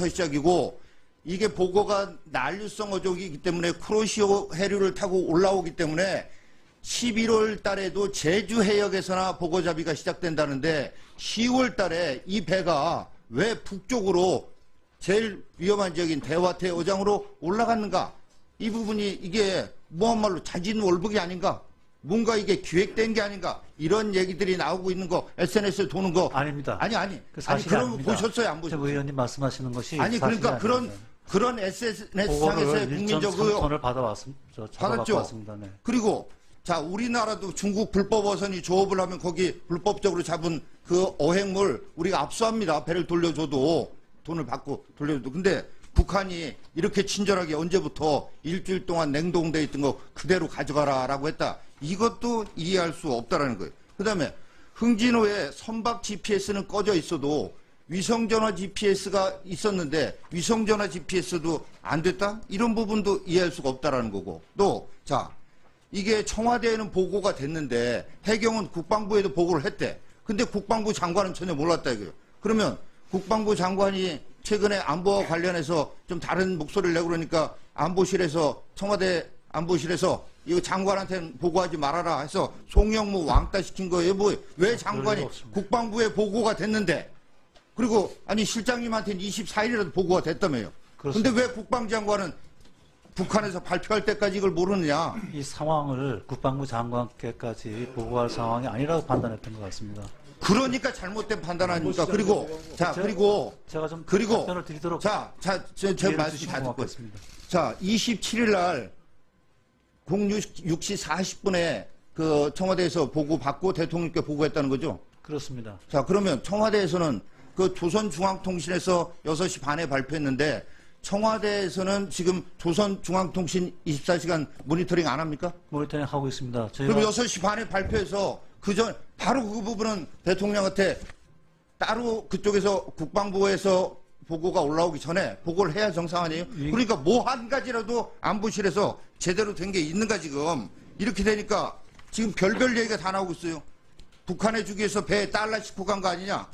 시작이고 이게 보고가 난류성 어족이기 때문에 쿠로시오 해류를 타고 올라오기 때문에 11월 달에도 제주 해역에서나 보고잡이가 시작된다는데 10월 달에 이 배가 왜 북쪽으로 제일 위험한 지역인 대화태 어장으로 올라갔는가? 이 부분이 이게 무한말로 자진월북이 아닌가? 뭔가 이게 기획된 게 아닌가? 이런 얘기들이 나오고 있는 거 SNS에 도는 거 아닙니다. 아니 그 아니 그러면 아닙니다. 보셨어요 안 보셨어요? 의원님 말씀하시는 것이 아니 그러니까 아닙니다. 그런 SNS상에서의 국민적 의혹 을 받았죠. 왔습니다. 네. 그리고 자 우리나라도 중국 불법 어선이 조업을 하면 거기 불법적으로 잡은 그 어획물 우리가 압수합니다. 배를 돌려줘도 돈을 받고 돌려줘도. 근데 북한이 이렇게 친절하게 언제부터 일주일 동안 냉동돼 있던 거 그대로 가져가라라고 했다. 이것도 이해할 수 없다라는 거예요. 그다음에 흥진호에 선박 GPS는 꺼져 있어도 위성전화 GPS가 있었는데 위성전화 GPS도 안 됐다? 이런 부분도 이해할 수가 없다라는 거고. 또 자 이게 청와대에는 보고가 됐는데 해경은 국방부에도 보고를 했대. 근데 국방부 장관은 전혀 몰랐다 이거예요. 그러면 국방부 장관이 최근에 안보와 관련해서 좀 다른 목소리를 내고 그러니까 안보실에서 청와대 안보실에서 이거 장관한테는 보고하지 말아라 해서 송영무 왕따 시킨 거예요. 뭐 왜 장관이 국방부에 보고가 됐는데 그리고 아니 실장님한테는 24일이라도 보고가 됐다며요. 그런데 왜 국방장관은 북한에서 발표할 때까지 이걸 모르느냐. 이 상황을 국방부 장관께까지 보고할 상황이 아니라고 판단했던 것 같습니다. 그러니까 잘못된 판단 아닙니까? 그리고 자 그리고 제가 좀 그리고 답변을 드리도록 제 말씀 다 듣고 자 27일 날 06시 40분에 그 청와대에서 보고 받고 대통령께 보고했다는 거죠? 그렇습니다. 자 그러면 청와대에서는 그 조선중앙통신에서 6시 반에 발표했는데 청와대에서는 지금 조선중앙통신 24시간 모니터링 안 합니까? 모니터링 하고 있습니다. 그럼 6시 반에 발표해서 그전 바로 그 부분은 대통령한테 따로 그쪽에서 국방부에서 보고가 올라오기 전에 보고를 해야 정상 아니에요? 그러니까 뭐 한 가지라도 안보실에서 제대로 된 게 있는가 지금. 이렇게 되니까 지금 별별 얘기가 다 나오고 있어요. 북한에 주기 위해서 배에 달러 싣고 간 거 아니냐?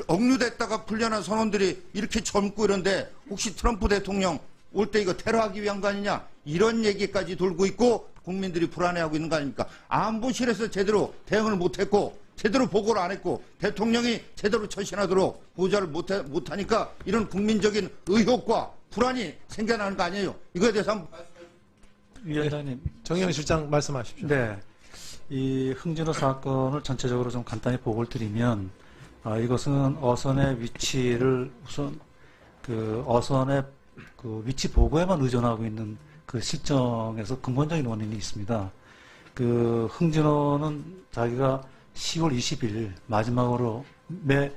억류됐다가 풀려난 선원들이 이렇게 젊고 이런데 혹시 트럼프 대통령 올 때 이거 테러하기 위한 거 아니냐? 이런 얘기까지 돌고 있고 국민들이 불안해하고 있는 거 아닙니까? 안보실에서 제대로 대응을 못했고 제대로 보고를 안 했고 대통령이 제대로 처신하도록 보좌를 못하니까 이런 국민적인 의혹과 불안이 생겨나는 거 아니에요? 이거에 대해서 한번 위원장님. 정의용 실장 말씀하십시오. 네. 이 흥진호 사건을 전체적으로 좀 간단히 보고를 드리면 이것은 어선의 위치를 우선 그 어선의 그 위치 보고에만 의존하고 있는 그 실정에서 근본적인 원인이 있습니다. 그 흥진호는 자기가 10월 20일 마지막으로 매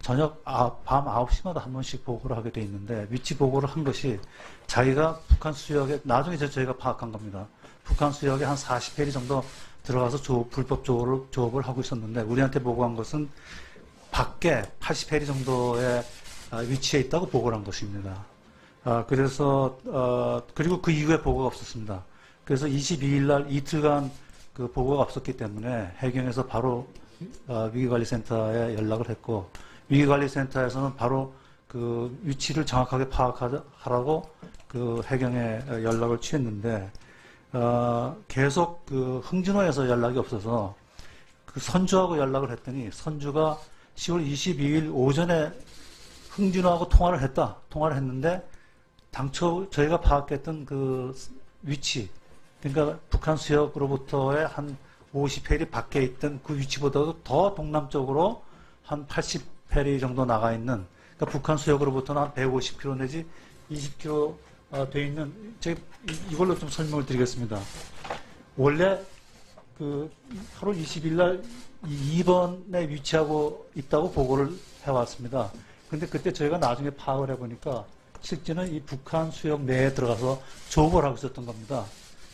저녁 밤 9시마다 한 번씩 보고를 하게 돼 있는데 위치 보고를 한 것이 자기가 북한 수역에 나중에 저희가 파악한 겁니다. 북한 수역에 한 40해리 정도 들어가서 불법 조업을 하고 있었는데 우리한테 보고한 것은 밖에 80해리 정도의 위치에 있다고 보고를 한 것입니다. 그래서 그리고 그 이후에 보고가 없었습니다. 그래서 22일 날 이틀간 그 보고가 없었기 때문에 해경에서 바로 위기관리센터에 연락을 했고 위기관리센터에서는 바로 그 위치를 정확하게 파악하라고 그 해경에 연락을 취했는데 계속 그 흥진호에서 연락이 없어서 그 선주하고 연락을 했더니 선주가 10월 22일 오전에 흥진호하고 통화를 했는데 당초 저희가 파악했던 그 위치, 그러니까 북한 수역으로부터의 한 50해리 밖에 있던 그 위치보다도 더 동남쪽으로 한 80해리 정도 나가 있는, 그러니까 북한 수역으로부터는 한 150km 내지 20km 돼 있는, 제가 이걸로 좀 설명을 드리겠습니다. 원래 그 8월 20일 날 2번에 위치하고 있다고 보고를 해왔습니다. 근데 그때 저희가 나중에 파악을 해보니까 실제는 이 북한 수역 내에 들어가서 조업을 하고 있었던 겁니다.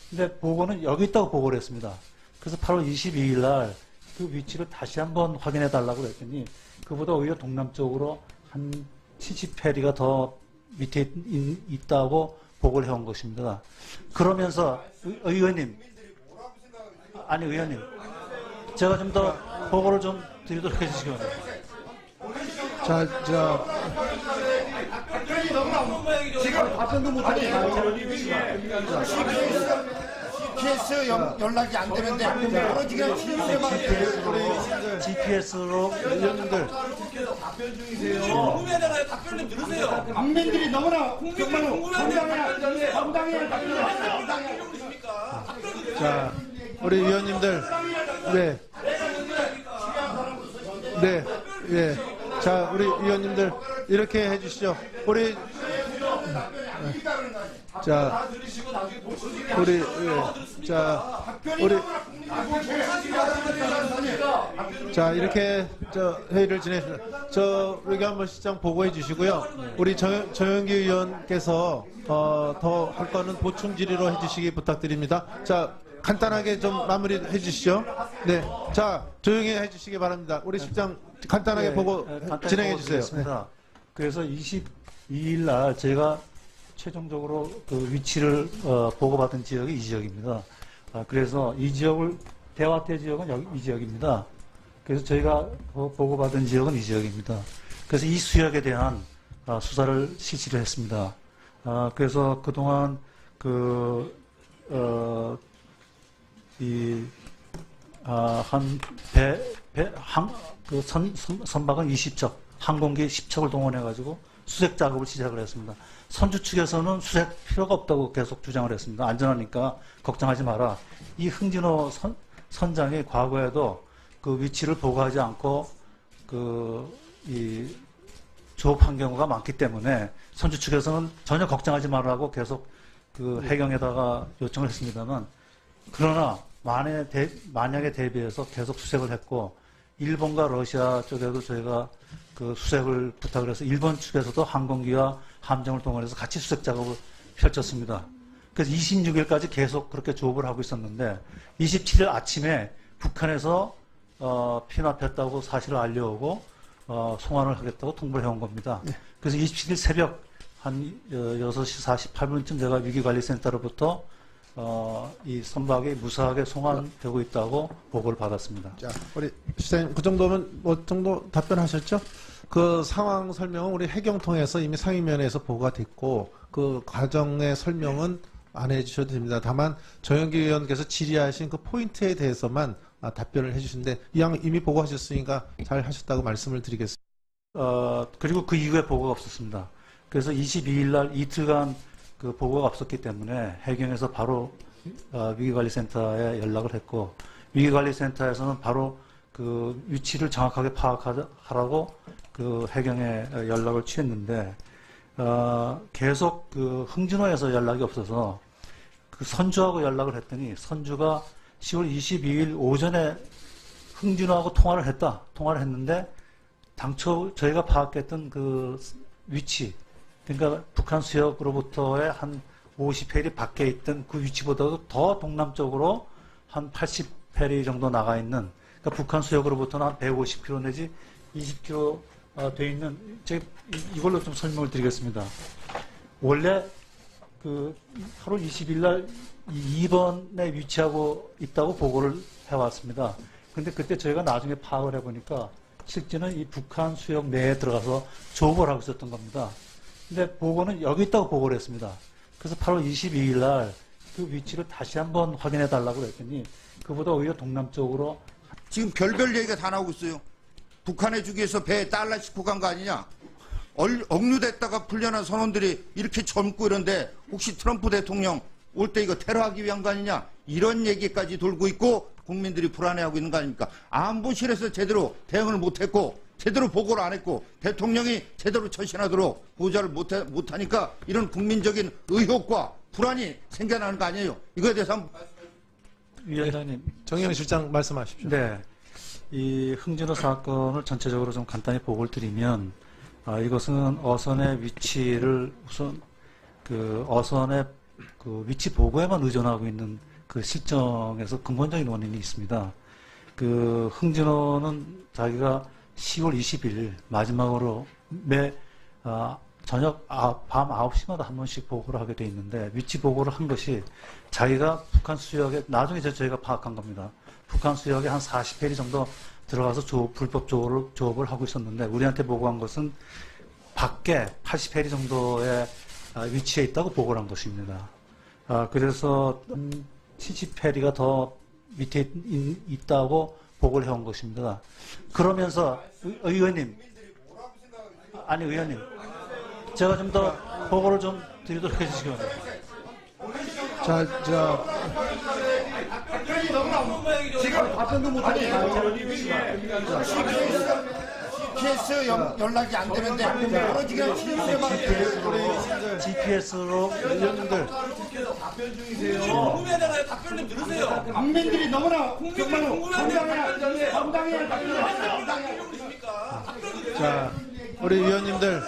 근데 보고는 여기 있다고 보고를 했습니다. 그래서 8월 22일 날 그 위치를 다시 한번 확인해 달라고 했더니 그보다 오히려 동남쪽으로 한 70해리가 더 밑에 있다고 보고를 해온 것입니다. 그러면서 의원님, 아니 의원님, 제가 좀 더 보고를 좀 드리도록 해주시기 바랍니다. 자, 답변도 못하네. GPS 연락이 안 되는데 떨어지게 신세만 GPS로 의원님들 궁금해하잖아요. 답변 좀 들으세요. 국민들이 너무나 국민들이 궁금해하는데 자 우리 의원님들 네. 자 우리 의원님들 이렇게 해주시죠. 우리 자 이렇게 회의를 진행했습니다. 의견 시장 보고해 주시고요. 우리 정영기 의원께서 더 할 거는 보충 질의로 해주시기 부탁드립니다. 자 간단하게 좀 마무리해 주시죠. 네, 자 조용히 해주시기 바랍니다. 우리 실장 간단하게 보고 간단히 진행해 주세요. 보고드리겠습니다. 그래서 22일 날 제가 최종적으로 그 위치를 보고받은 지역이 이 지역입니다. 그래서 이 지역을 대화태 지역은 이 지역입니다. 그래서 저희가 보고받은 지역은 이 지역입니다. 그래서 이 수역에 대한 수사를 실시를 했습니다. 그래서 그동안 선박은 20척, 항공기 10척을 동원해가지고 수색 작업을 시작을 했습니다. 선주 측에서는 수색 필요가 없다고 계속 주장을 했습니다. 안전하니까 걱정하지 마라. 이 흥진호 선장이 과거에도 그 위치를 보고하지 않고 조업한 경우가 많기 때문에 선주 측에서는 전혀 걱정하지 말라고 계속 해경에다가 요청을 했습니다만, 그러나 만약에 대비해서 계속 수색을 했고, 일본과 러시아 쪽에도 저희가 수색을 부탁을 해서 일본 측에서도 항공기와 함정을 동원해서 같이 수색 작업을 펼쳤습니다. 그래서 26일까지 계속 그렇게 조업을 하고 있었는데 27일 아침에 북한에서 피납했다고 사실을 알려오고 송환을 하겠다고 통보를 해온 겁니다. 그래서 27일 새벽 한 6시 48분쯤 제가 위기관리센터로부터 이 선박이 무사하게 송환되고 있다고 보고를 받았습니다. 자, 우리 시장님 그 정도면 뭐 정도 답변하셨죠? 그 상황 설명은 우리 해경 통해서 이미 상임위원회에서 보고가 됐고 그 과정의 설명은 안 해주셔도 됩니다. 다만 정영기 의원께서 질의하신 그 포인트에 대해서만 답변을 해주시는데 이미 보고하셨으니까 잘 하셨다고 말씀을 드리겠습니다. 그리고 그 이후에 보고가 없었습니다. 그래서 22일 날 이틀간 그 보고가 없었기 때문에 해경에서 바로 위기관리센터에 연락을 했고, 위기관리센터에서는 바로 그 위치를 정확하게 파악하라고 그 해경에 연락을 취했는데 계속 그 흥진호에서 연락이 없어서 그 선주하고 연락을 했더니 선주가 10월 22일 오전에 흥진호하고 통화를 했는데 당초 저희가 파악했던 그 위치, 그러니까 북한 수역으로부터의 한 50페리 밖에 있던 그 위치보다도 더 동남쪽으로 한 80페리 정도 나가 있는, 그러니까 북한 수역으로부터는 한 150km 내지 20km 돼 있는, 제가 이걸로 좀 설명을 드리겠습니다. 원래 그 8월 20일 날 2번에 위치하고 있다고 보고를 해왔습니다. 근데 그때 저희가 나중에 파악을 해보니까 실제는 이 북한 수역 내에 들어가서 조업을 하고 있었던 겁니다. 근데 보고는 여기 있다고 보고를 했습니다. 그래서 8월 22일 날 그 위치를 다시 한번 확인해 달라고 했더니 그보다 오히려 동남쪽으로. 지금 별별 얘기가 다 나오고 있어요. 북한에 주기 위해서 배에 달러 싣고 간 거 아니냐. 억류됐다가 풀려난 선원들이 이렇게 젊고 이런데 혹시 트럼프 대통령 올 때 이거 테러하기 위한 거 아니냐. 이런 얘기까지 돌고 있고 국민들이 불안해하고 있는 거 아닙니까. 안보실에서 제대로 대응을 못했고 제대로 보고를 안 했고 대통령이 제대로 처신하도록 보좌를 못하니까 이런 국민적인 의혹과 불안이 생겨나는 거 아니에요. 이거에 대해서 한번 위원장님. 정영 실장 말씀하십시오. 네. 이 흥진호 사건을 전체적으로 좀 간단히 보고를 드리면, 이것은 어선의 위치를 우선 그 어선의 그 위치 보고에만 의존하고 있는 그 실정에서 근본적인 원인이 있습니다. 그 흥진호는 자기가 10월 20일 마지막으로 저녁 밤 9시마다 한 번씩 보고를 하게 돼 있는데, 위치 보고를 한 것이 자기가 북한 수역에, 나중에 저희가 파악한 겁니다. 북한 수역에 한 40페리 정도 들어가서 불법 조업을 하고 있었는데, 우리한테 보고한 것은 밖에 80페리 정도의 위치에 있다고 보고를 한 것입니다. 그래서 TG페리가 더 밑에 있다고 보고를 해온 것입니다. 그러면서 의원님, 아니 의원님, 제가 좀 더 보고를 좀 드리도록 해주시기 바랍니다. 지금 답변도 못하니 GPS 연락이 안 되는데 멀어지게 GPS로 의원님들 궁금해하잖아요. 답변 좀 들으세요. 국민들이 너무나 국민들이 궁금해하는데 자, 우리 위원님들,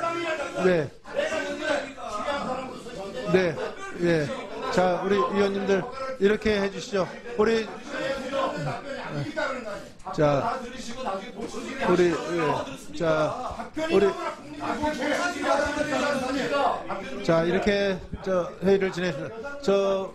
예. 자, 우리 위원님들, 이렇게 해주시죠. 이렇게 회의를 진행했습니다.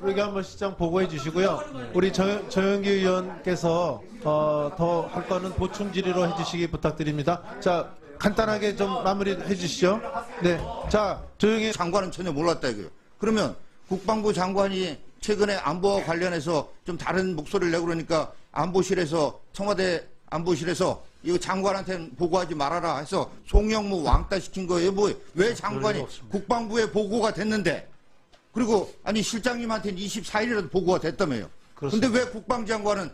우리 한번 시장 보고해 주시고요. 우리 정영기 의원께서 더 할 거는 보충 질의로 해주시기 부탁드립니다. 자, 간단하게 좀 마무리해 주시죠. 네. 자, 조용히. 장관은 전혀 몰랐다 이거예요. 그러면 국방부 장관이 최근에 안보와 관련해서 좀 다른 목소리를 내고 그러니까 안보실에서 청와대 안보실에서 이거 장관한테는 보고하지 말아라 해서 송영무 왕따 시킨 거예요. 왜 장관이 국방부에 보고가 됐는데 그리고 아니 실장님한테는 24일이라도 보고가 됐다며요. 그런데 왜 국방장관은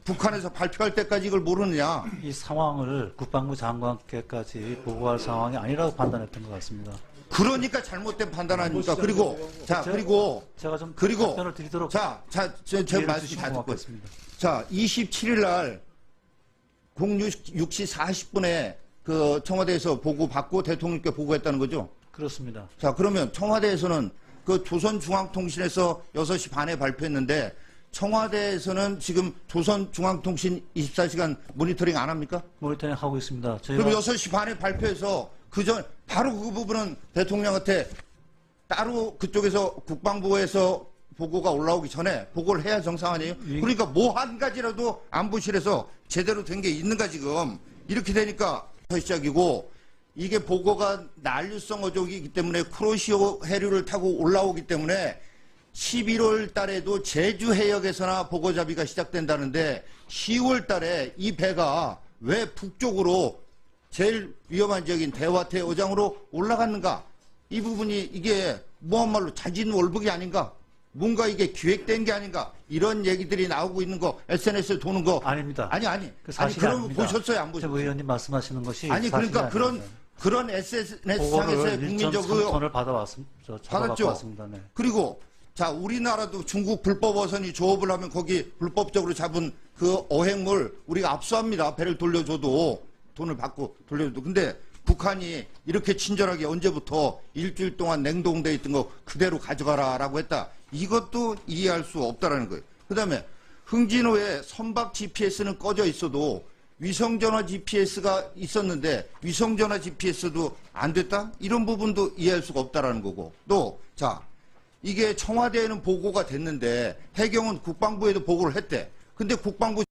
북한에서 발표할 때까지 이걸 모르느냐. 이 상황을 국방부 장관께까지 보고할 상황이 아니라고 판단했던 것 같습니다. 그러니까 잘못된 판단 아닙니까? 그리고 제가 좀 그리고 답변을 드리도록 제 말씀 다 듣고 있습니다. 자, 27일 날 06시 40분에 그 청와대에서 보고 받고 대통령께 보고했다는 거죠? 그렇습니다. 자, 그러면 청와대에서는 그 조선중앙통신에서 6시 반에 발표했는데 청와대에서는 지금 조선중앙통신 24시간 모니터링 안 합니까? 모니터링 하고 있습니다. 그럼 6시 반에 발표해서 바로 그 부분은 대통령한테 따로 그쪽에서 국방부에서 보고가 올라오기 전에 보고를 해야 정상 아니에요? 그러니까 뭐 한 가지라도 안보실에서 제대로 된 게 있는가 지금. 이렇게 되니까 시작이고 이게 보고가 난류성 어족이기 때문에 쿠로시오 해류를 타고 올라오기 때문에 11월 달에도 제주 해역에서나 보고잡이가 시작된다는데 10월 달에 이 배가 왜 북쪽으로 제일 위험한 지역인 대화태 어장으로 올라갔는가? 이 부분이 이게 무한말로 자진월북이 아닌가? 뭔가 이게 기획된 게 아닌가? 이런 얘기들이 나오고 있는 거 SNS에 도는 거 아닙니다. 아니 사실이 그럼 아닙니다. 보셨어요 안 보셨어요? 의원님 말씀하시는 것이 아니 그러니까 사실이 그런 SNS상에서의 국민적 을 받았죠. 왔습니다. 네. 그리고 자 우리나라도 중국 불법 어선이 조업을 하면 거기 불법적으로 잡은 그 어획물 우리가 압수합니다. 배를 돌려줘도 돈을 받고 돌려줘도. 근데 북한이 이렇게 친절하게 언제부터 일주일 동안 냉동돼 있던 거 그대로 가져가라라고 했다. 이것도 이해할 수 없다라는 거예요. 그다음에 흥진호에 선박 GPS는 꺼져 있어도 위성전화 GPS가 있었는데 위성전화 GPS도 안 됐다? 이런 부분도 이해할 수가 없다라는 거고. 또 자 이게 청와대에는 보고가 됐는데 해경은 국방부에도 보고를 했대. 근데 국방부